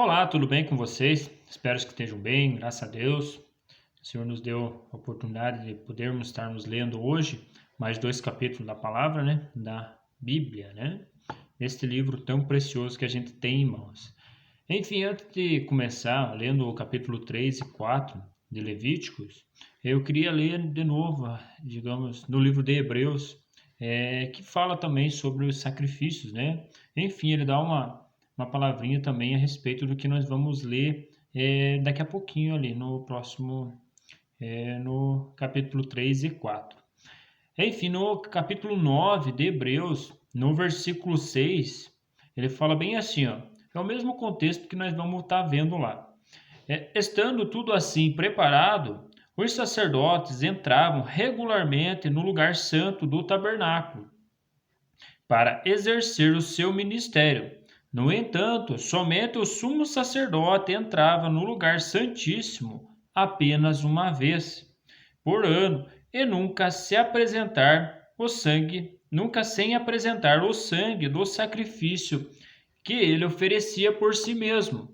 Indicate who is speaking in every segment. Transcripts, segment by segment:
Speaker 1: Olá, tudo bem com vocês? Espero que estejam bem, graças a Deus. O Senhor nos deu a oportunidade de podermos estarmos lendo hoje mais dois capítulos da palavra, né? Da Bíblia, né? Este livro tão precioso que a gente tem em mãos. Enfim, antes de começar lendo o capítulo 3 e 4 de Levíticos, eu queria ler de novo, digamos, no livro de Hebreus, que fala também sobre os sacrifícios, né? Enfim, ele dá uma palavrinha também a respeito do que nós vamos ler daqui a pouquinho ali no próximo, no capítulo 3 e 4. Enfim, no capítulo 9 de Hebreus, no versículo 6, ele fala bem assim, ó, é o mesmo contexto que nós vamos estar vendo lá. Estando tudo assim preparado, os sacerdotes entravam regularmente no lugar santo do tabernáculo para exercer o seu ministério. No entanto, somente o sumo sacerdote entrava no lugar santíssimo apenas uma vez por ano e nunca sem apresentar o sangue do sacrifício que ele oferecia por si mesmo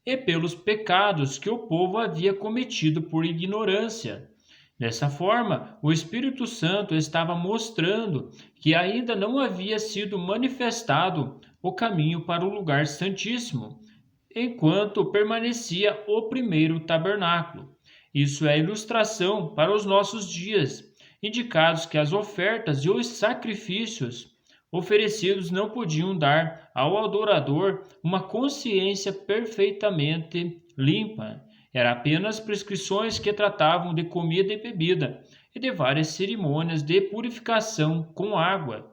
Speaker 1: e pelos pecados que o povo havia cometido por ignorância. Dessa forma, o Espírito Santo estava mostrando que ainda não havia sido manifestado o caminho para o lugar santíssimo, enquanto permanecia o primeiro tabernáculo. Isso é ilustração para os nossos dias, indicados que as ofertas e os sacrifícios oferecidos não podiam dar ao adorador uma consciência perfeitamente limpa. Eram apenas prescrições que tratavam de comida e bebida e de várias cerimônias de purificação com água.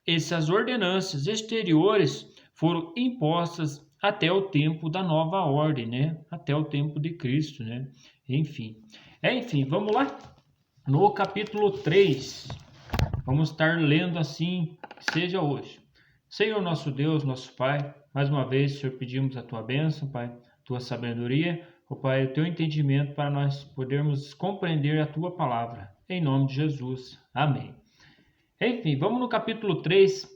Speaker 1: Essas ordenanças exteriores foram impostas até o tempo da nova ordem, né? Até o tempo de Cristo, né? Enfim, vamos lá? No capítulo 3, vamos estar lendo assim, que seja hoje. Senhor nosso Deus, nosso Pai, mais uma vez, Senhor, pedimos a Tua bênção, Pai, Tua sabedoria, ó Pai, o Teu entendimento para nós podermos compreender a Tua palavra. Em nome de Jesus. Amém. Enfim, vamos no capítulo 3.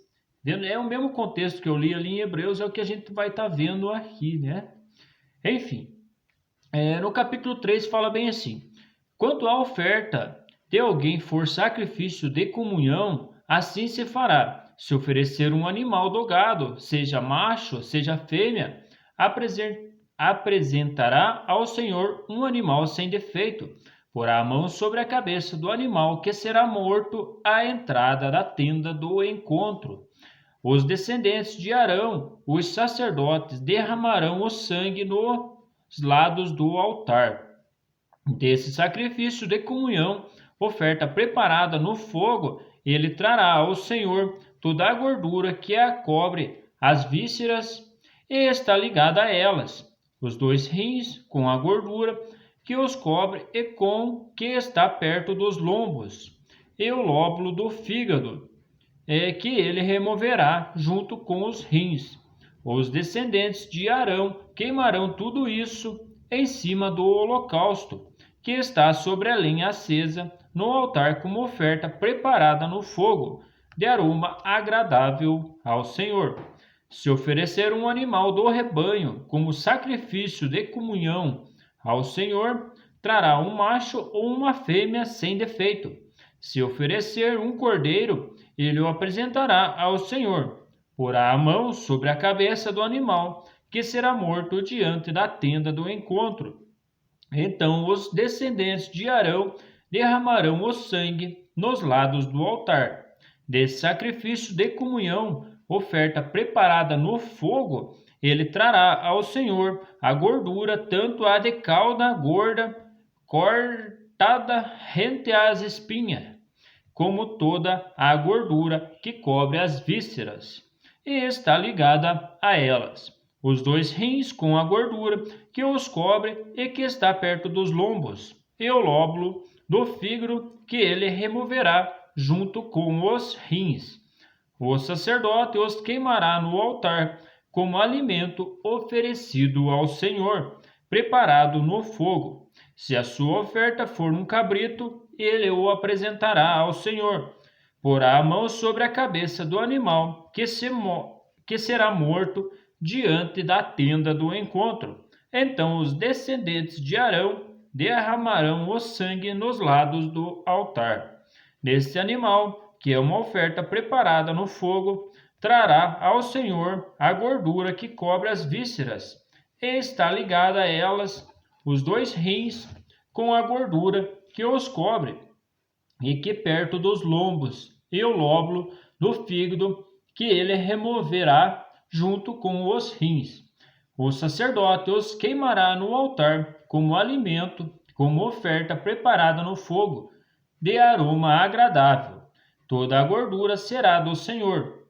Speaker 1: É o mesmo contexto que eu li ali em Hebreus, é o que a gente vai estar vendo aqui, né? Enfim, no capítulo 3 fala bem assim: quanto à oferta de alguém for sacrifício de comunhão, assim se fará. Se oferecer um animal do gado, seja macho, seja fêmea, apresentará ao Senhor um animal sem defeito. Porá a mão sobre a cabeça do animal, que será morto à entrada da tenda do encontro. Os descendentes de Arão, os sacerdotes, derramarão o sangue nos lados do altar. Desse sacrifício de comunhão, oferta preparada no fogo, ele trará ao Senhor toda a gordura que a cobre as vísceras e está ligada a elas, os dois rins com a gordura que os cobre e com que está perto dos lombos, e o lóbulo do fígado, que ele removerá junto com os rins. Os descendentes de Arão queimarão tudo isso em cima do holocausto, que está sobre a lenha acesa no altar como oferta preparada no fogo, de aroma agradável ao Senhor. Se oferecer um animal do rebanho como sacrifício de comunhão ao Senhor, trará um macho ou uma fêmea sem defeito. Se oferecer um cordeiro, ele o apresentará ao Senhor. Porá a mão sobre a cabeça do animal, que será morto diante da tenda do encontro. Então os descendentes de Arão derramarão o sangue nos lados do altar. Desse sacrifício de comunhão, oferta preparada no fogo, ele trará ao Senhor a gordura, tanto a de cauda gorda, cortada rente às espinhas, como toda a gordura que cobre as vísceras, e está ligada a elas. Os dois rins com a gordura que os cobre e que está perto dos lombos, e o lóbulo do fígado que ele removerá junto com os rins. O sacerdote os queimará no altar como alimento oferecido ao Senhor, preparado no fogo. Se a sua oferta for um cabrito, ele o apresentará ao Senhor. Porá a mão sobre a cabeça do animal, que será morto diante da tenda do encontro. Então os descendentes de Arão derramarão o sangue nos lados do altar. Deste animal, que é uma oferta preparada no fogo, trará ao Senhor a gordura que cobre as vísceras, e está ligada a elas os 2 rins com a gordura que os cobre, e que perto dos lombos e o lóbulo do fígado, que ele removerá junto com os rins. O sacerdote os queimará no altar como alimento, como oferta preparada no fogo, de aroma agradável. Toda a gordura será do Senhor.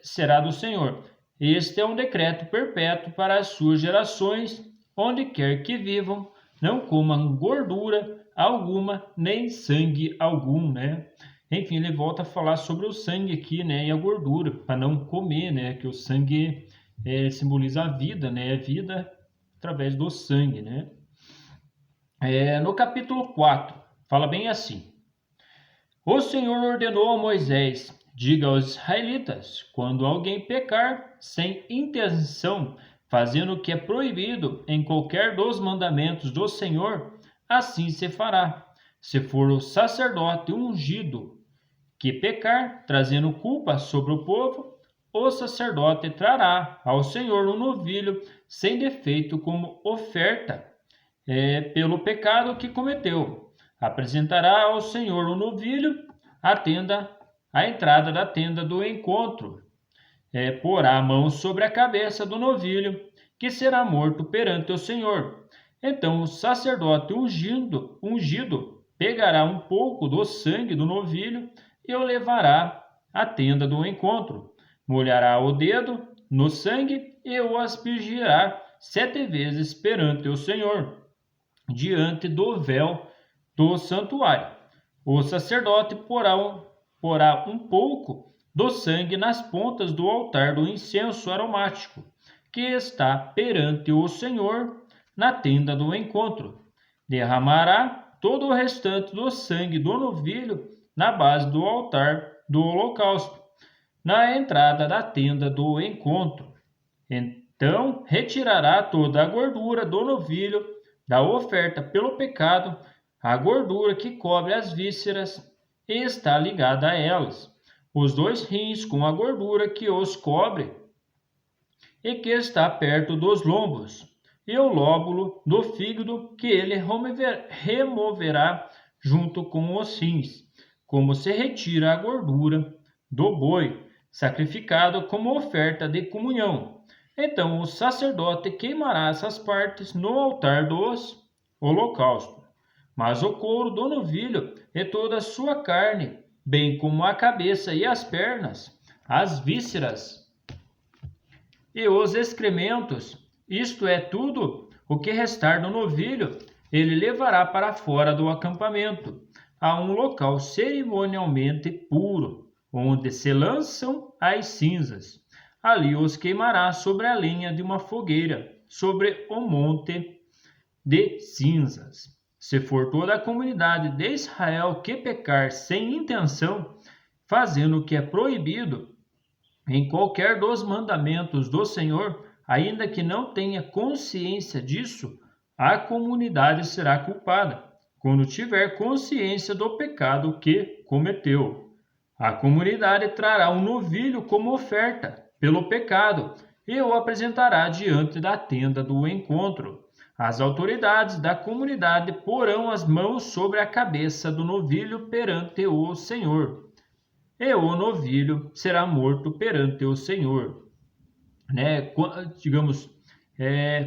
Speaker 1: Será do Senhor. Este é um decreto perpétuo para as suas gerações, onde quer que vivam, não comam gordura alguma, nem sangue algum, né? Enfim, ele volta a falar sobre o sangue aqui, né? E a gordura, para não comer, né? Que o sangue simboliza a vida, né? A vida através do sangue, né? No capítulo 4, fala bem assim: O Senhor ordenou a Moisés: diga aos israelitas, quando alguém pecar sem intenção, fazendo o que é proibido em qualquer dos mandamentos do Senhor, assim se fará. Se for o sacerdote ungido que pecar, trazendo culpa sobre o povo, o sacerdote trará ao Senhor um novilho sem defeito como oferta pelo pecado que cometeu. Apresentará ao Senhor o novilho à entrada da tenda do encontro. Porá a mão sobre a cabeça do novilho, que será morto perante o Senhor. Então o sacerdote ungido pegará um pouco do sangue do novilho e o levará à tenda do encontro. Molhará o dedo no sangue e o aspergirá 7 vezes perante o Senhor, diante do véu do santuário. O sacerdote porá um pouco do sangue nas pontas do altar do incenso aromático, que está perante o Senhor na tenda do encontro. Derramará todo o restante do sangue do novilho na base do altar do holocausto, na entrada da tenda do encontro. Então retirará toda a gordura do novilho da oferta pelo pecado, a gordura que cobre as vísceras e está ligada a elas, os 2 rins com a gordura que os cobre e que está perto dos lombos, e o lóbulo do fígado que ele removerá junto com os rins, como se retira a gordura do boi, sacrificado como oferta de comunhão. Então o sacerdote queimará essas partes no altar dos holocaustos. Mas o couro do novilho e toda a sua carne, bem como a cabeça e as pernas, as vísceras e os excrementos, isto é tudo o que restar do novilho, ele levará para fora do acampamento, a um local cerimonialmente puro, onde se lançam as cinzas. Ali os queimará sobre a lenha de uma fogueira, sobre o monte de cinzas. Se for toda a comunidade de Israel que pecar sem intenção, fazendo o que é proibido em qualquer dos mandamentos do Senhor, ainda que não tenha consciência disso, a comunidade será culpada, quando tiver consciência do pecado que cometeu. A comunidade trará um novilho como oferta pelo pecado e o apresentará diante da tenda do encontro. As autoridades da comunidade porão as mãos sobre a cabeça do novilho perante o Senhor, e o novilho será morto perante o Senhor. Né? Digamos,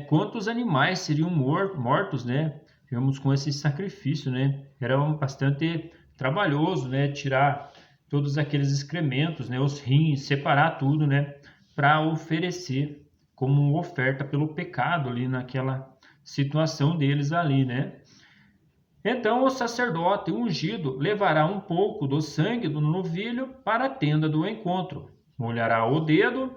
Speaker 1: quantos animais seriam mortos, né? Digamos, com esse sacrifício, né? Era bastante trabalhoso, né? Tirar todos aqueles excrementos, né? Os rins, separar tudo, né? Para oferecer como oferta pelo pecado ali naquela situação deles ali, né? Então o sacerdote ungido levará um pouco do sangue do novilho para a tenda do encontro, molhará o dedo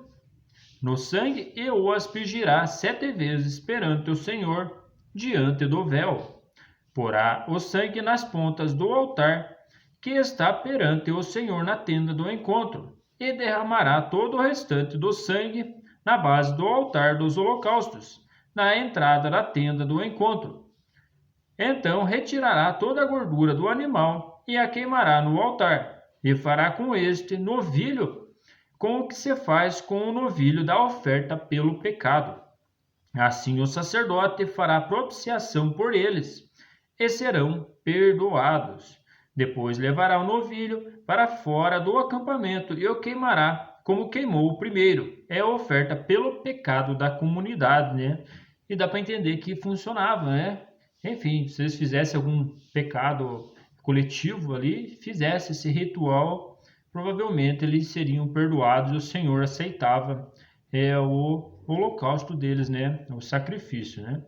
Speaker 1: no sangue e o aspergirá 7 vezes perante o Senhor, diante do véu. Porá o sangue nas pontas do altar que está perante o Senhor na tenda do encontro, e derramará todo o restante do sangue na base do altar dos holocaustos, na entrada da tenda do encontro. Então retirará toda a gordura do animal e a queimará no altar, e fará com este novilho, com o que se faz com o novilho da oferta pelo pecado. Assim o sacerdote fará propiciação por eles, e serão perdoados. Depois levará o novilho para fora do acampamento e o queimará, como queimou o primeiro. É a oferta pelo pecado da comunidade, né? E dá para entender que funcionava, né? Enfim, se eles fizessem algum pecado coletivo ali, fizesse esse ritual, provavelmente eles seriam perdoados e o Senhor aceitava o holocausto deles, né? O sacrifício, né?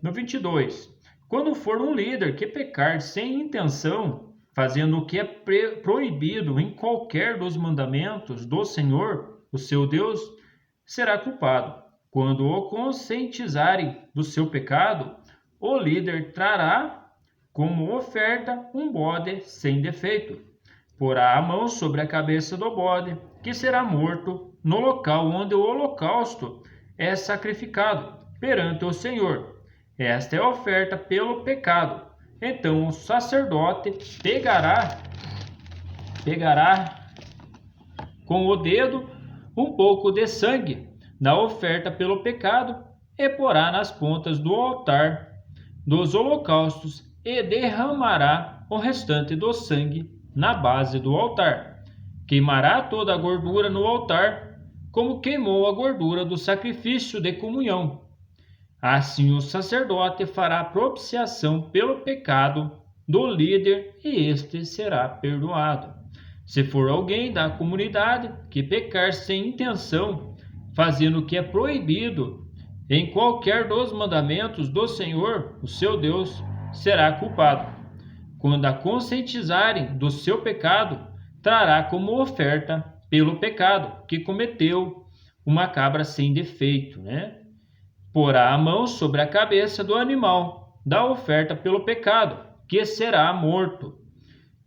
Speaker 1: No 22, quando for um líder que pecar sem intenção, fazendo o que é proibido em qualquer dos mandamentos do Senhor, o seu Deus, será culpado. Quando o conscientizarem do seu pecado, o líder trará como oferta um bode sem defeito. Porá a mão sobre a cabeça do bode, que será morto no local onde o holocausto é sacrificado perante o Senhor. Esta é a oferta pelo pecado. Então o sacerdote pegará com o dedo um pouco de sangue da oferta pelo pecado e porá nas pontas do altar dos holocaustos e derramará o restante do sangue na base do altar. Queimará toda a gordura no altar, como queimou a gordura do sacrifício de comunhão. Assim o sacerdote fará propiciação pelo pecado do líder e este será perdoado. Se for alguém da comunidade que pecar sem intenção, fazendo o que é proibido em qualquer dos mandamentos do Senhor, o seu Deus, será culpado. Quando a conscientizarem do seu pecado, trará como oferta pelo pecado que cometeu uma cabra sem defeito, né? Porá a mão sobre a cabeça do animal da oferta pelo pecado, que será morto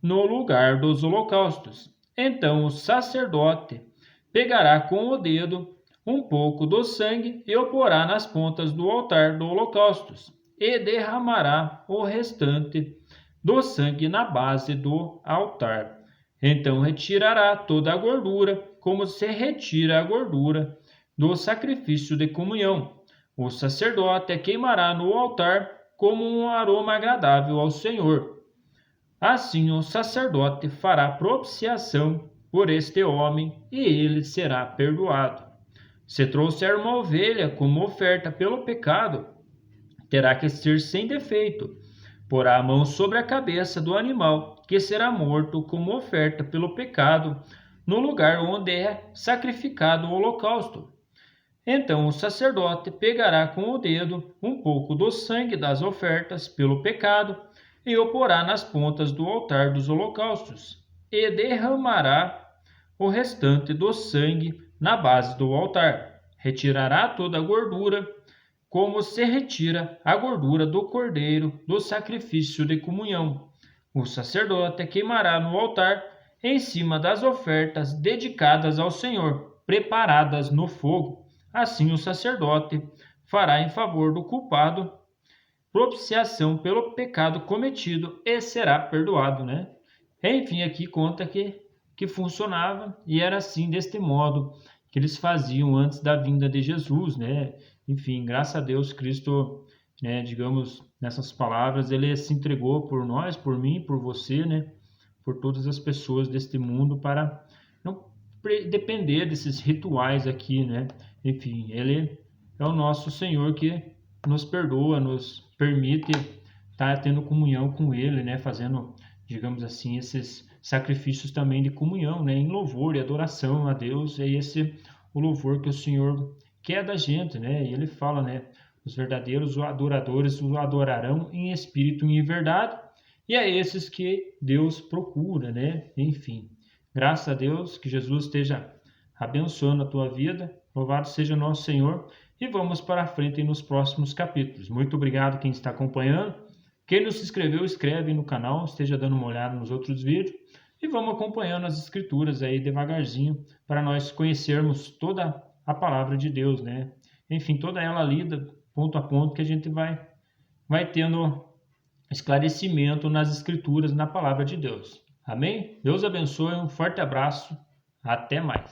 Speaker 1: no lugar dos holocaustos. Então o sacerdote pegará com o dedo um pouco do sangue e o porá nas pontas do altar do holocaustos, e derramará o restante do sangue na base do altar. Então retirará toda a gordura, como se retira a gordura do sacrifício de comunhão. O sacerdote a queimará no altar como um aroma agradável ao Senhor. Assim o sacerdote fará propiciação por este homem e ele será perdoado. Se trouxer uma ovelha como oferta pelo pecado, terá que ser sem defeito. Porá a mão sobre a cabeça do animal, que será morto como oferta pelo pecado, no lugar onde é sacrificado o holocausto. Então o sacerdote pegará com o dedo um pouco do sangue das ofertas pelo pecado e o porá nas pontas do altar dos holocaustos, e derramará o restante do sangue na base do altar. Retirará toda a gordura, como se retira a gordura do cordeiro do sacrifício de comunhão. O sacerdote queimará no altar, em cima das ofertas dedicadas ao Senhor, preparadas no fogo. Assim o sacerdote fará em favor do culpado propiciação pelo pecado cometido e será perdoado, né? Enfim, aqui conta que funcionava e era assim, deste modo, que eles faziam antes da vinda de Jesus, né? Enfim, graças a Deus, Cristo, né, digamos, nessas palavras, ele se entregou por nós, por mim, por você, né? Por todas as pessoas deste mundo para não depender desses rituais aqui, né? Enfim, ele é o nosso Senhor que nos perdoa, nos permite estar tendo comunhão com ele, né? Fazendo, digamos assim, esses sacrifícios também de comunhão, né? Em louvor e adoração a Deus. É esse o louvor que o Senhor quer da gente, né? E ele fala, né? Os verdadeiros adoradores o adorarão em espírito e em verdade. E é esses que Deus procura, né? Enfim, graças a Deus, que Jesus esteja abençoando a tua vida. Louvado seja o nosso Senhor. E vamos para a frente nos próximos capítulos. Muito obrigado quem está acompanhando. Quem não se inscreveu, inscreve no canal, esteja dando uma olhada nos outros vídeos. E vamos acompanhando as escrituras aí devagarzinho, para nós conhecermos toda a palavra de Deus, né? Enfim, toda ela lida ponto a ponto que a gente vai tendo esclarecimento nas escrituras, na palavra de Deus. Amém? Deus abençoe, um forte abraço, até mais.